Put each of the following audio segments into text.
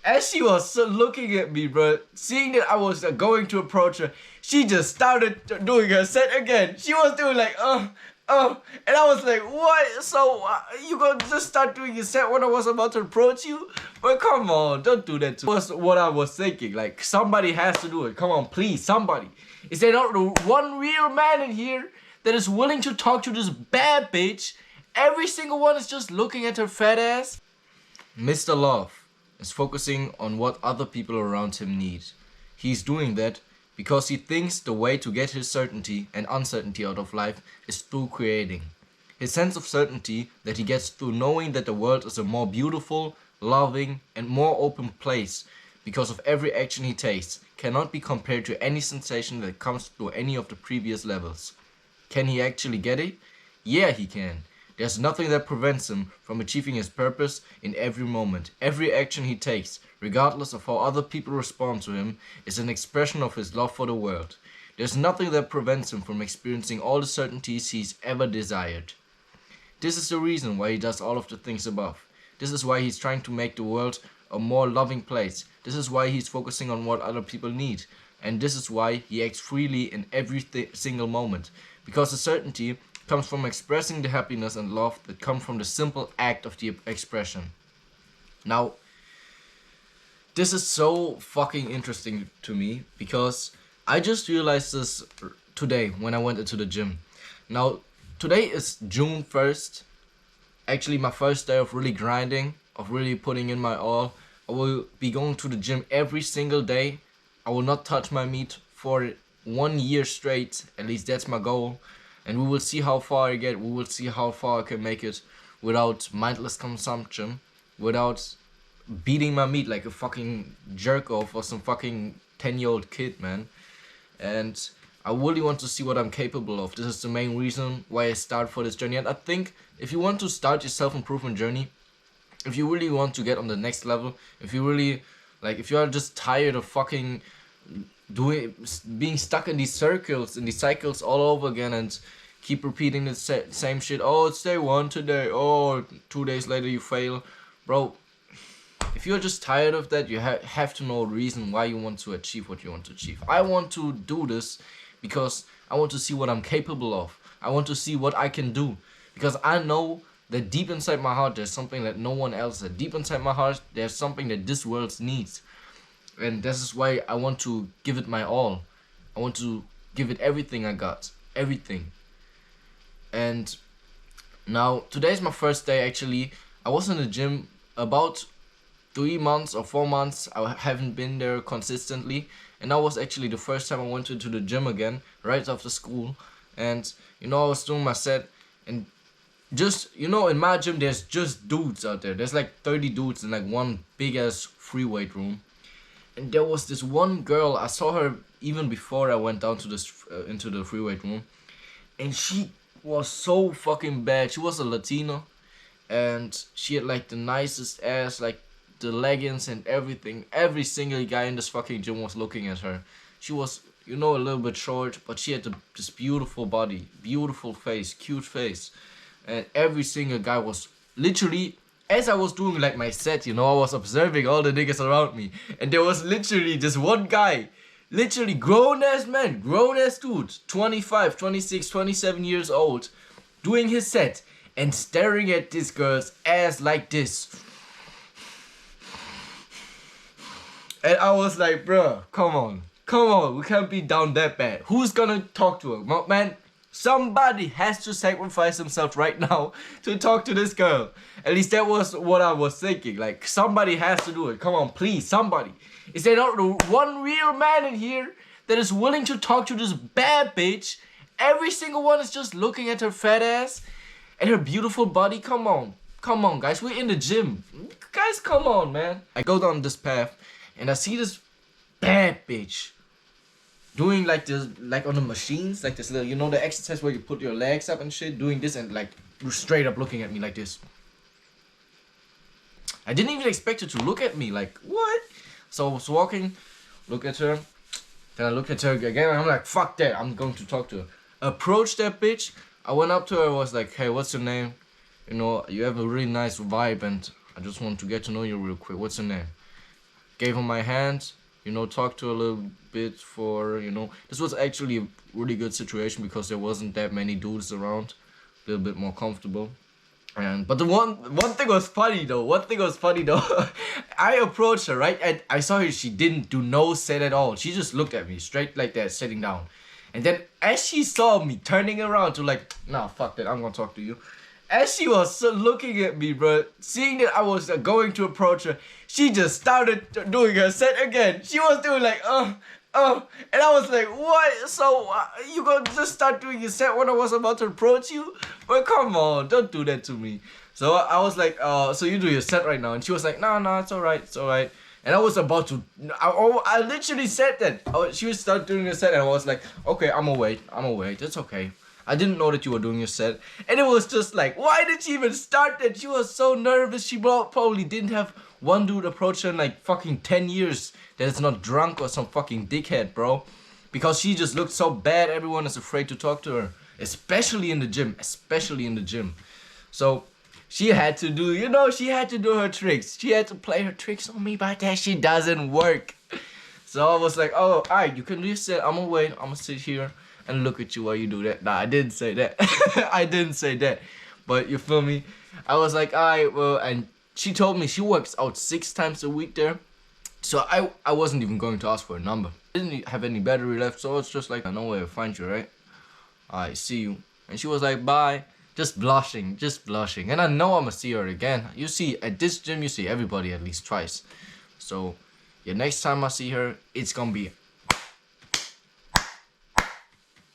as she was looking at me, bro, seeing that I was going to approach her, she just started doing her set again. She was doing like, and I was like, what? So you gonna just start doing your set when I was about to approach you? But come on, don't do that to me. That's what I was thinking. Like, somebody has to do it. Come on, please, somebody. Is there not one real man in here that is willing to talk to this bad bitch? Every single one is just looking at her fat ass. Mr. Love is focusing on what other people around him need. He's doing that because he thinks the way to get his certainty and uncertainty out of life is through creating. His sense of certainty that he gets through knowing that the world is a more beautiful, loving, and more open place because of every action he takes cannot be compared to any sensation that comes through any of the previous levels. Can he actually get it? Yeah, he can. There's nothing that prevents him from achieving his purpose in every moment. Every action he takes, regardless of how other people respond to him, is an expression of his love for the world. There's nothing that prevents him from experiencing all the certainties he's ever desired. This is the reason why he does all of the things above. This is why he's trying to make the world a more loving place. This is why he's focusing on what other people need. And this is why he acts freely in every single moment. Because the certainty comes from expressing the happiness and love that come from the simple act of the expression. Now, this is so fucking interesting to me because I just realized this today when I went into the gym. Now, today is June 1st. Actually, my first day of really grinding, of really putting in my all. I will be going to the gym every single day. I will not touch my meat for 1 year straight. At least that's my goal. And we will see how far I get. We will see how far I can make it without mindless consumption, without beating my meat like a fucking jerk off or some fucking 10-year-old kid, man. And I really want to see what I'm capable of. This is the main reason why I start for this journey. And I think if you want to start your self-improvement journey, if you really want to get on the next level, if you really, like, if you are just tired of fucking being stuck in these circles, in these cycles all over again and keep repeating the same shit. Oh, it's day 1 today. Oh, 2 days later you fail. Bro, if you're just tired of that, you have to know a reason why you want to achieve what you want to achieve. I want to do this because I want to see what I'm capable of. I want to see what I can do. Because I know that deep inside my heart, there's something that no one else has. Deep inside my heart, there's something that this world needs. And this is why I want to give it my all. I want to give it everything I got. Everything. And now, today's my first day actually. I was in the gym about 3 months or 4 months. I haven't been there consistently. And that was actually the first time I went into the gym again, right after school. And, I was doing my set. And just, in my gym, there's just dudes out there. There's like 30 dudes in like one big ass free weight room. And there was this one girl, I saw her even before I went down to this into the free weight room. And she was so fucking bad. She was a Latina. And she had like the nicest ass, like the leggings and everything. Every single guy in this fucking gym was looking at her. She was, a little bit short, but she had this beautiful body, beautiful face, cute face. And every single guy was literally, as I was doing like my set, I was observing all the niggas around me. And there was literally just one guy, literally grown ass man, grown ass dude, 25, 26, 27 years old, doing his set and staring at this girl's ass like this. And I was like, bruh, come on, we can't be down that bad. Who's gonna talk to her? Man, somebody has to sacrifice himself right now to talk to this girl. At least that was what I was thinking. Like, somebody has to do it. Come on, please, somebody. Is there not one real man in here that is willing to talk to this bad bitch? Every single one is just looking at her fat ass and her beautiful body. Come on, guys, we're in the gym. Guys, come on, man. I go down this path and I see this bad bitch doing like this, like on the machines, like this little, the exercise where you put your legs up and shit, doing this and like straight up looking at me like this. I didn't even expect her to look at me, like, what? So I was walking, look at her, then I look at her again, and I'm like, fuck that, I'm going to talk to her. Approach that bitch. I went up to her, I was like, hey, what's your name? You have a really nice vibe and I just want to get to know you real quick. What's your name? gave her my hand, talked to her a little bit for, this was actually a really good situation because there wasn't that many dudes around, a little bit more comfortable. But the one thing was funny though. I approached her, right, and I saw her. She didn't do no set at all. She just looked at me straight like that, sitting down. And then as she saw me turning around to like, nah, fuck that, I'm gonna talk to you. As she was looking at me, bro, seeing that I was going to approach her, she just started doing her set again. She was doing like, and I was like, what? So you gonna just start doing your set when I was about to approach you? Well, come on, don't do that to me. So I was like, so you do your set right now? And she was like, no, it's alright. And I was about to, I literally said that. She would start doing her set and I was like, okay, I'm gonna wait, it's okay. I didn't know that you were doing your set. And it was just like, why did she even start that? She was so nervous. She probably didn't have one dude approach her in like fucking 10 years that is not drunk or some fucking dickhead, bro. Because she just looked so bad, everyone is afraid to talk to her. Especially in the gym. So she had to do, her tricks. She had to play her tricks on me, but that shit doesn't work. So I was like, oh, alright, you can do your set. I'm gonna wait. I'm gonna sit here and look at you while you do that. Nah, I didn't say that. I didn't say that. But you feel me? I was like, alright, well, and she told me she works out 6 times a week there. So I wasn't even going to ask for a number. I didn't have any battery left, so it's just like, I know where to find you, right? I see you. And she was like, bye. Just blushing. And I know I'm gonna see her again. You see, at this gym, you see everybody at least twice. So, yeah, next time I see her, it's gonna be...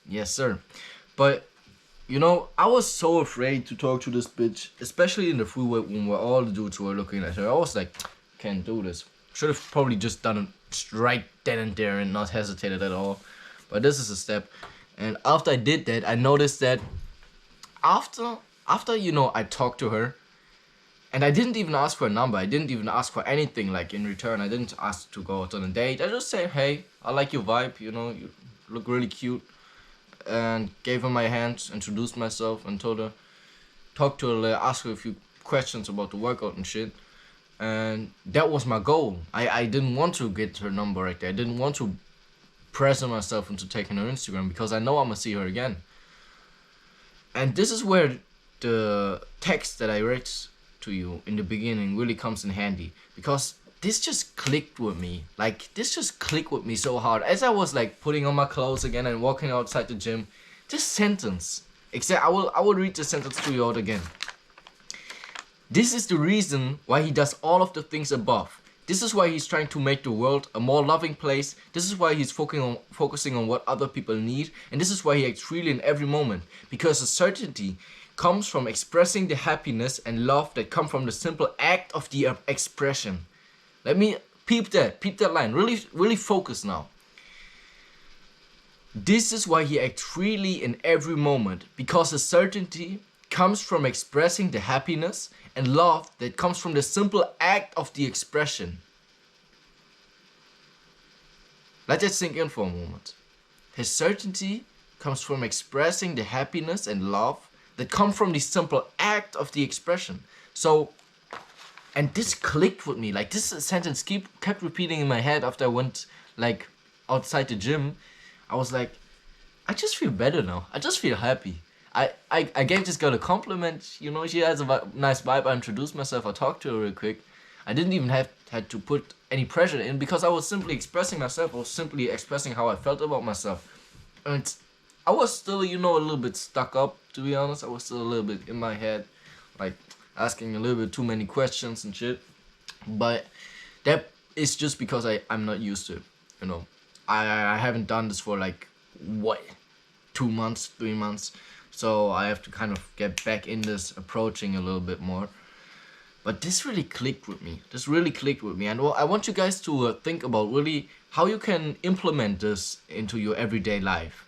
Yes, sir. But, I was so afraid to talk to this bitch, especially in the freeway when all the dudes were looking at her. I was like, can't do this. Should have probably just done it right then and there and not hesitated at all. But this is a step. And after I did that, I noticed that after I talked to her, and I didn't even ask for a number. I didn't even ask for anything like in return. I didn't ask to go out on a date. I just said, hey, I like your vibe, you look really cute. And gave her my hand, introduced myself, and talked to her, asked her a few questions about the workout and shit. And that was my goal. I didn't want to get her number right there. I didn't want to pressure myself into taking her Instagram because I know I'm gonna see her again. And this is where the text that I read to you in the beginning really comes in handy, because this just clicked with me. This just clicked with me so hard. As I was putting on my clothes again and walking outside the gym, this sentence, I will read the sentence to you out again. This is the reason why he does all of the things above. This is why he's trying to make the world a more loving place. This is why he's focusing on what other people need. And this is why he acts freely in every moment. Because the certainty comes from expressing the happiness and love that come from the simple act of the expression. Let me peep that line. Really focus now. This is why he acts freely in every moment, because the certainty comes from expressing the happiness and love that comes from the simple act of the expression. Let that sink in for a moment. His certainty comes from expressing the happiness and love that come from the simple act of the expression. So, and this clicked with me. This sentence kept repeating in my head after I went outside the gym. I was like, I just feel better now. I just feel happy. I gave this girl a compliment. She has a nice vibe. I introduced myself. I talked to her real quick. I didn't even had to put any pressure in because I was simply expressing myself. I was simply expressing how I felt about myself. And I was still, a little bit stuck up, to be honest. I was still a little bit in my head, asking a little bit too many questions and shit. But that is just because I'm not used to it, I haven't done this for 2 months, 3 months. So I have to kind of get back in this approaching a little bit more. But this really clicked with me. And I want you guys to think about really how you can implement this into your everyday life.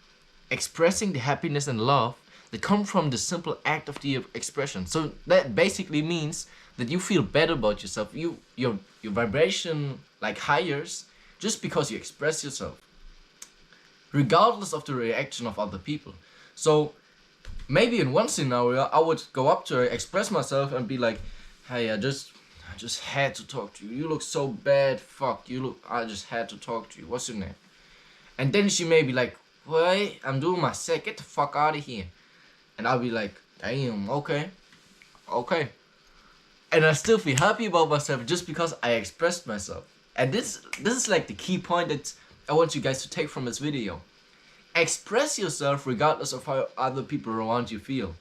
Expressing the happiness and love that come from the simple act of the expression. So that basically means that you feel better about yourself. Your vibration highes just because you express yourself, regardless of the reaction of other people. So maybe in one scenario I would go up to her, express myself and be like, hey, I just I just had to talk to you. You look so bad. Fuck, you look. I just had to talk to you. What's your name? And then she may be like, wait, I'm doing my set. Get the fuck out of here. And I'll be like, damn, okay. Okay. And I still feel happy about myself just because I expressed myself. And this is like the key point that I want you guys to take from this video. Express yourself regardless of how other people around you feel.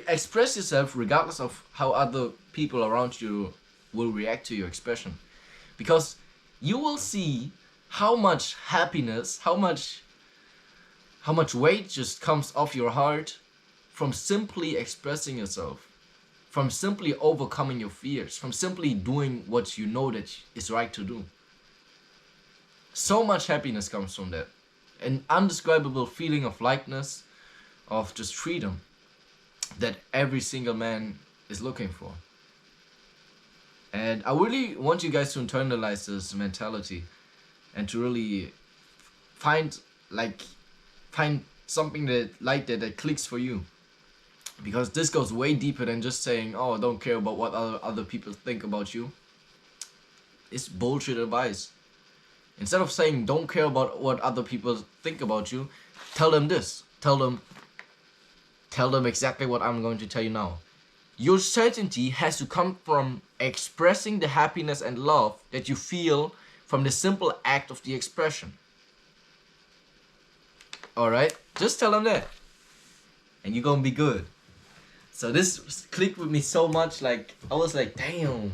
Express yourself regardless of how other people around you will react to your expression. Because you will see how much happiness, how much weight just comes off your heart from simply expressing yourself. From simply overcoming your fears. From simply doing what you know that is right to do. So much happiness comes from that. An indescribable feeling of lightness, of just freedom, that every single man is looking for. And I really want you guys to internalize this mentality and to really find something that clicks for you. Because this goes way deeper than just saying, oh, don't care about what other people think about you. It's bullshit advice. Instead of saying don't care about what other people think about you, tell them this. Tell them exactly what I'm going to tell you now. Your certainty has to come from expressing the happiness and love that you feel from the simple act of the expression. Alright? Just tell them that. And you're gonna be good. So this clicked with me so much, like, I was like, damn.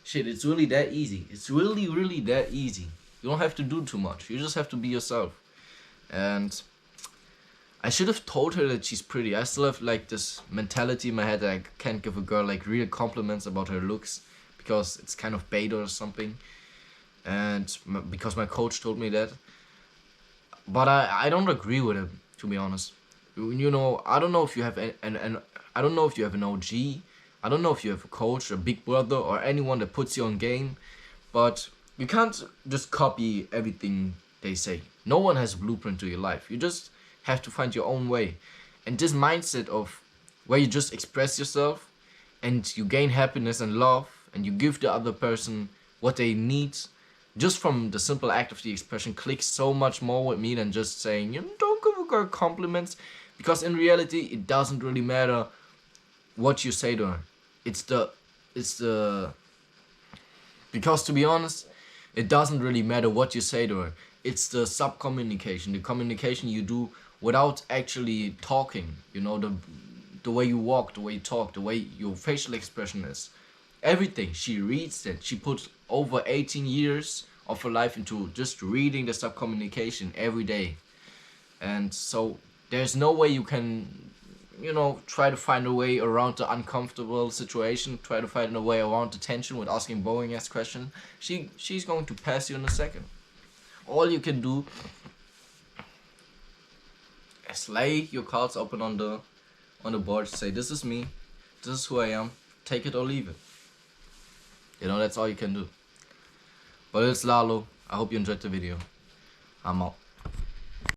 Shit, it's really that easy. It's really, really that easy. You don't have to do too much. You just have to be yourself. And I should have told her that she's pretty. I still have like this mentality in my head that I can't give a girl like real compliments about her looks because it's kind of bait or something. And because my coach told me that. But I don't agree with it, to be honest. You know, I don't know if you have I don't know if you have an OG. I don't know if you have a coach, a big brother, or anyone that puts you on game. But you can't just copy everything they say. No one has a blueprint to your life. You just have to find your own way. And this mindset of where you just express yourself and you gain happiness and love and you give the other person what they need just from the simple act of the expression clicks so much more with me than just saying, you know, don't give a girl compliments. Because in reality, it doesn't really matter what you say to her. Because to be honest, it doesn't really matter what you say to her. It's the sub-communication, the communication you do without actually talking. You know, the way you walk, the way you talk, the way your facial expression is. Everything. She reads it. She puts over 18 years of her life into just reading the sub-communication every day. And so there's no way you can, you know, try to find a way around the uncomfortable situation, try to find a way around the tension with asking boring-ass questions. She's going to pass you in a second. All you can do is lay your cards open on the board, say, this is me, this is who I am, take it or leave it. You know, that's all you can do. But it's Lalo. I hope you enjoyed the video. I'm out.